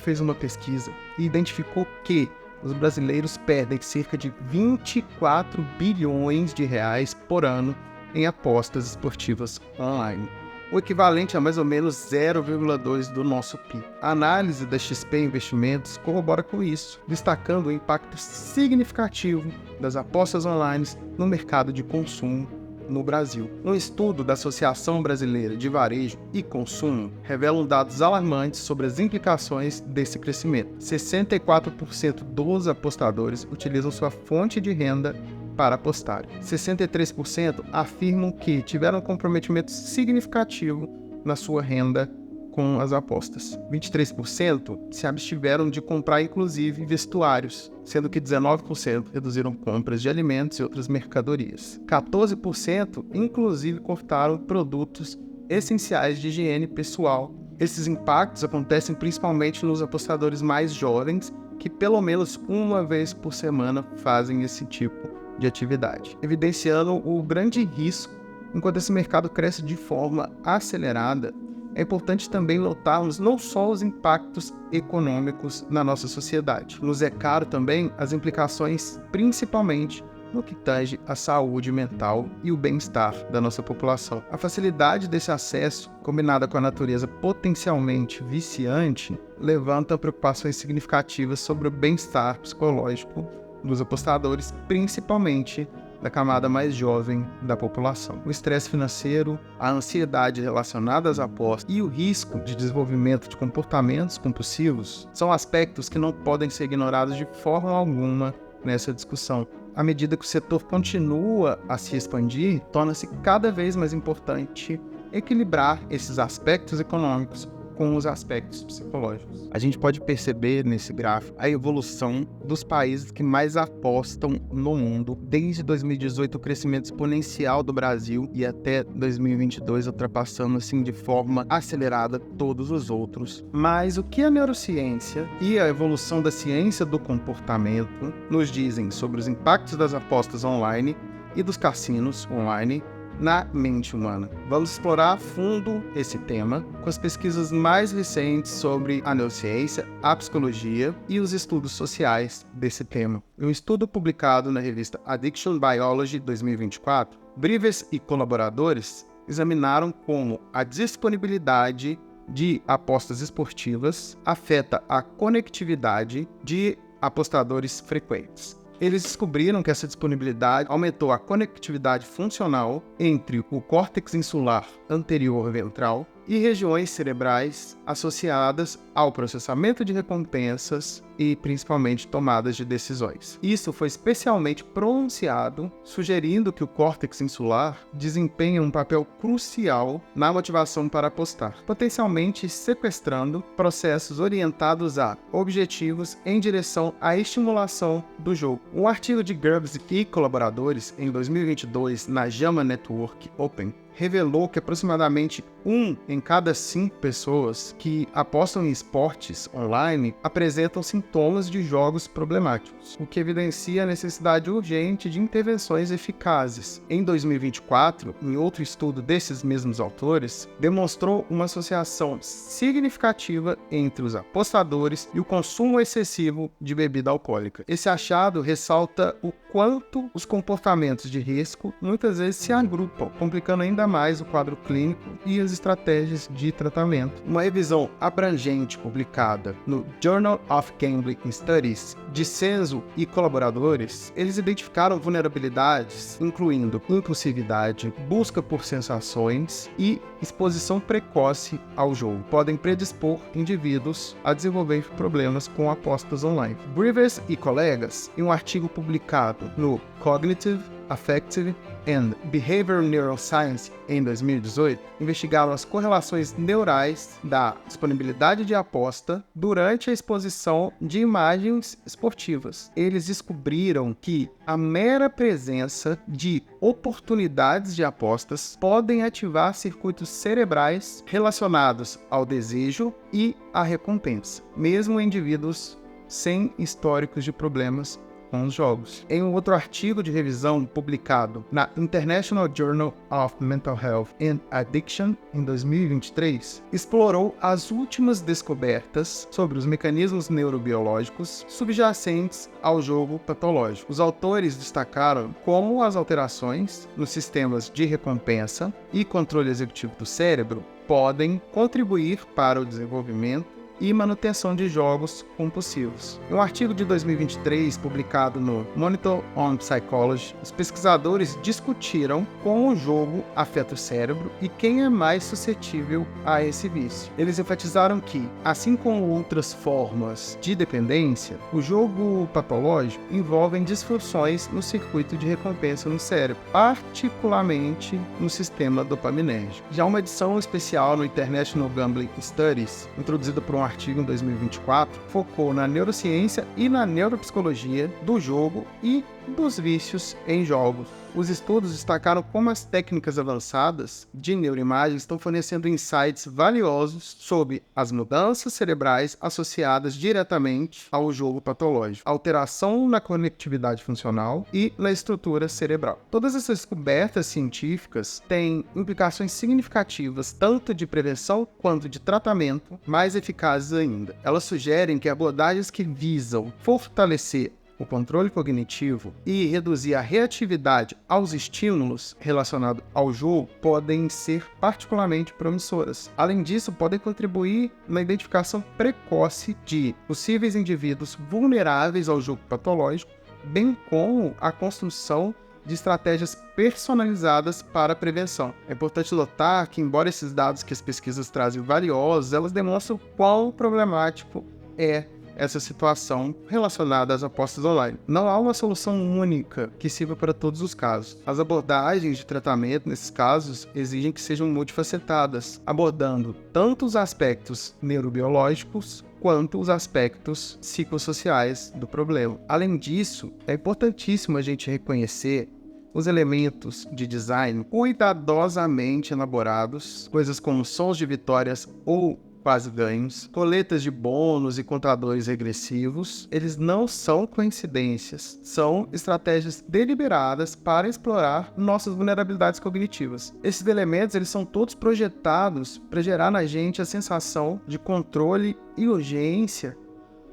fez uma pesquisa e identificou que os brasileiros perdem cerca de 24 bilhões de reais por ano em apostas esportivas online, o equivalente a mais ou menos 0,2% do nosso PIB. A análise da XP Investimentos corrobora com isso, destacando o impacto significativo das apostas online no mercado de consumo no Brasil. Um estudo da Associação Brasileira de Varejo e Consumo revela dados alarmantes sobre as implicações desse crescimento. 64% dos apostadores utilizam sua fonte de renda para apostar. 63% afirmam que tiveram um comprometimento significativo na sua renda com as apostas. 23% se abstiveram de comprar, inclusive, vestuários, sendo que 19% reduziram compras de alimentos e outras mercadorias. 14%, inclusive, cortaram produtos essenciais de higiene pessoal. Esses impactos acontecem principalmente nos apostadores mais jovens, que pelo menos uma vez por semana fazem esse tipo de atividade, evidenciando o grande risco. Enquanto esse mercado cresce de forma acelerada, é importante também notarmos não só os impactos econômicos na nossa sociedade. Nos é caro também as implicações, principalmente no que tange à saúde mental e o bem-estar da nossa população. A facilidade desse acesso, combinada com a natureza potencialmente viciante, levanta preocupações significativas sobre o bem-estar psicológico dos apostadores, principalmente da camada mais jovem da população. O estresse financeiro, a ansiedade relacionada às apostas e o risco de desenvolvimento de comportamentos compulsivos são aspectos que não podem ser ignorados de forma alguma nessa discussão. À medida que o setor continua a se expandir, torna-se cada vez mais importante equilibrar esses aspectos econômicos com os aspectos psicológicos. A gente pode perceber nesse gráfico a evolução dos países que mais apostam no mundo. Desde 2018, o crescimento exponencial do Brasil e até 2022, ultrapassando assim de forma acelerada todos os outros. Mas o que a neurociência e a evolução da ciência do comportamento nos dizem sobre os impactos das apostas online e dos cassinos online na mente humana? Vamos explorar a fundo esse tema com as pesquisas mais recentes sobre a neurociência, a psicologia e os estudos sociais desse tema. Um estudo publicado na revista Addiction Biology 2024, Brivers e colaboradores examinaram como a disponibilidade de apostas esportivas afeta a conectividade de apostadores frequentes. Eles descobriram que essa disponibilidade aumentou a conectividade funcional entre o córtex insular anterior ventral e regiões cerebrais associadas ao processamento de recompensas e principalmente tomadas de decisões. Isso foi especialmente pronunciado, sugerindo que o córtex insular desempenha um papel crucial na motivação para apostar, potencialmente sequestrando processos orientados a objetivos em direção à estimulação do jogo. Um artigo de Grubbs e colaboradores em 2022 na JAMA Network Open revelou que aproximadamente 1 em cada 5 pessoas que apostam em esportes online apresentam sintomas de jogos problemáticos, o que evidencia a necessidade urgente de intervenções eficazes. Em 2024, em outro estudo desses mesmos autores, demonstrou uma associação significativa entre os apostadores e o consumo excessivo de bebida alcoólica. Esse achado ressalta o quanto os comportamentos de risco muitas vezes se agrupam, complicando ainda mais o quadro clínico e as estratégias de tratamento. Uma revisão abrangente publicada no Journal of Gambling Studies de Censo e colaboradores, eles identificaram vulnerabilidades, incluindo impulsividade, busca por sensações e exposição precoce ao jogo. Podem predispor indivíduos a desenvolver problemas com apostas online. Brivers e colegas, em um artigo publicado no Cognitive, Affective and Behavioral Neuroscience em 2018, investigaram as correlações neurais da disponibilidade de aposta durante a exposição de imagens esportivas. Eles descobriram que a mera presença de oportunidades de apostas podem ativar circuitos cerebrais relacionados ao desejo e à recompensa, mesmo em indivíduos sem históricos de problemas com os jogos. Em um outro artigo de revisão publicado na International Journal of Mental Health and Addiction em 2023, explorou as últimas descobertas sobre os mecanismos neurobiológicos subjacentes ao jogo patológico. Os autores destacaram como as alterações nos sistemas de recompensa e controle executivo do cérebro podem contribuir para o desenvolvimento e manutenção de jogos compulsivos. Em um artigo de 2023 publicado no Monitor on Psychology, os pesquisadores discutiram como o jogo afeta o cérebro e quem é mais suscetível a esse vício. Eles enfatizaram que, assim como outras formas de dependência, o jogo patológico envolve disfunções no circuito de recompensa no cérebro, particularmente no sistema dopaminérgico. Já uma edição especial no International Gambling Studies, introduzida por um artigo em 2024, focou na neurociência e na neuropsicologia do jogo e dos vícios em jogos. Os estudos destacaram como as técnicas avançadas de neuroimagem estão fornecendo insights valiosos sobre as mudanças cerebrais associadas diretamente ao jogo patológico, alteração na conectividade funcional e na estrutura cerebral. Todas essas descobertas científicas têm implicações significativas tanto de prevenção quanto de tratamento, mais eficazes ainda. Elas sugerem que abordagens que visam fortalecer o controle cognitivo e reduzir a reatividade aos estímulos relacionados ao jogo podem ser particularmente promissoras. Além disso, podem contribuir na identificação precoce de possíveis indivíduos vulneráveis ao jogo patológico, bem como a construção de estratégias personalizadas para a prevenção. É importante notar que, embora esses dados que as pesquisas trazem valiosos, elas demonstram quão problemático é essa situação relacionada às apostas online. Não há uma solução única que sirva para todos os casos. As abordagens de tratamento nesses casos exigem que sejam multifacetadas, abordando tanto os aspectos neurobiológicos quanto os aspectos psicossociais do problema. Além disso, é importantíssimo a gente reconhecer os elementos de design cuidadosamente elaborados, coisas como sons de vitórias ou quase ganhos, coletas de bônus e contadores regressivos. Eles não são coincidências, são estratégias deliberadas para explorar nossas vulnerabilidades cognitivas. Esses elementos eles são todos projetados para gerar na gente a sensação de controle e urgência,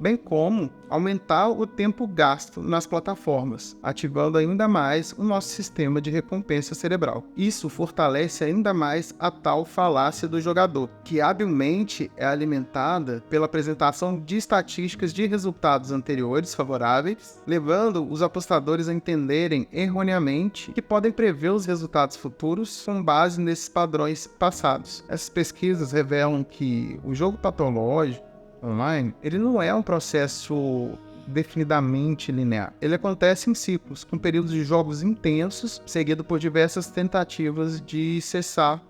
bem como aumentar o tempo gasto nas plataformas, ativando ainda mais o nosso sistema de recompensa cerebral. Isso fortalece ainda mais a tal falácia do jogador, que habilmente é alimentada pela apresentação de estatísticas de resultados anteriores favoráveis, levando os apostadores a entenderem erroneamente que podem prever os resultados futuros com base nesses padrões passados. Essas pesquisas revelam que o jogo patológico online, ele não é um processo definidamente linear. Ele acontece em ciclos, com períodos de jogos intensos, seguido por diversas tentativas de cessar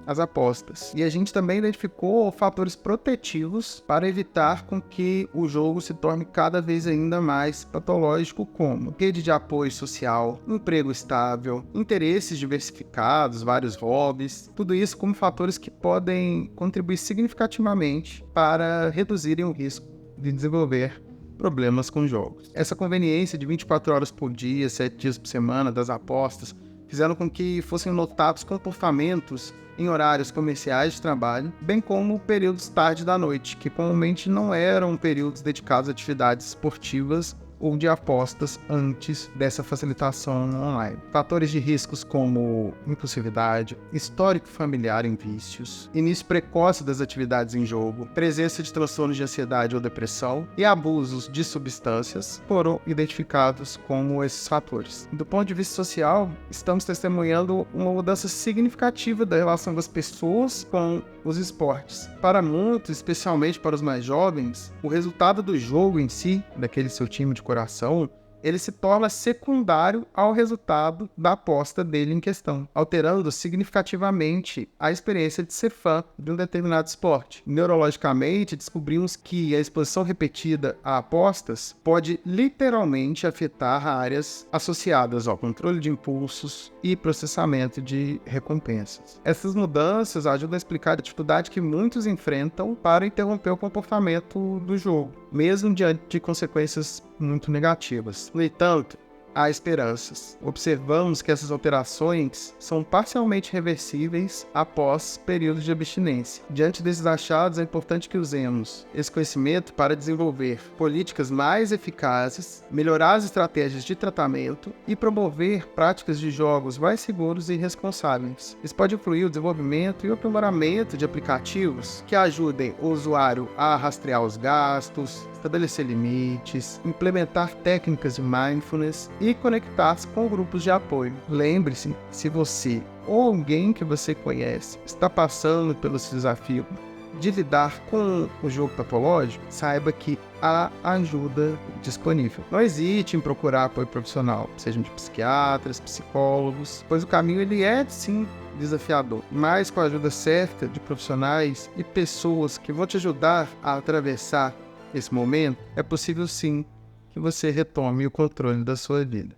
as apostas. E a gente também identificou fatores protetivos para evitar com que o jogo se torne cada vez ainda mais patológico, como rede de apoio social, emprego estável, interesses diversificados, vários hobbies, tudo isso como fatores que podem contribuir significativamente para reduzirem o risco de desenvolver problemas com jogos. Essa conveniência de 24 horas por dia, 7 dias por semana das apostas, fizeram com que fossem notados comportamentos em horários comerciais de trabalho, bem como períodos tarde da noite, que comumente não eram períodos dedicados a atividades esportivas ou de apostas antes dessa facilitação online. Fatores de riscos como impulsividade, histórico familiar em vícios, início precoce das atividades em jogo, presença de transtornos de ansiedade ou depressão e abusos de substâncias foram identificados como esses fatores. Do ponto de vista social, estamos testemunhando uma mudança significativa da relação das pessoas com os esportes. Para muitos, especialmente para os mais jovens, o resultado do jogo em si, daquele seu time de coração, ele se torna secundário ao resultado da aposta dele em questão, alterando significativamente a experiência de ser fã de um determinado esporte. Neurologicamente, descobrimos que a exposição repetida a apostas pode literalmente afetar áreas associadas ao controle de impulsos e processamento de recompensas. Essas mudanças ajudam a explicar a dificuldade que muitos enfrentam para interromper o comportamento do jogo. mesmo diante de consequências muito negativas. No entanto, há esperanças. Observamos que essas alterações são parcialmente reversíveis após períodos de abstinência. Diante desses achados, é importante que usemos esse conhecimento para desenvolver políticas mais eficazes, melhorar as estratégias de tratamento e promover práticas de jogos mais seguros e responsáveis. Isso pode incluir o desenvolvimento e o aprimoramento de aplicativos que ajudem o usuário a rastrear os gastos, estabelecer limites, implementar técnicas de mindfulness e conectar-se com grupos de apoio. Lembre-se, se você ou alguém que você conhece está passando pelo desafio de lidar com o jogo patológico, saiba que há ajuda disponível. Não hesite em procurar apoio profissional, sejam de psiquiatras, psicólogos, pois o caminho ele é sim desafiador, mas com a ajuda certa de profissionais e pessoas que vão te ajudar a atravessar esse momento, é possível sim que você retome o controle da sua vida.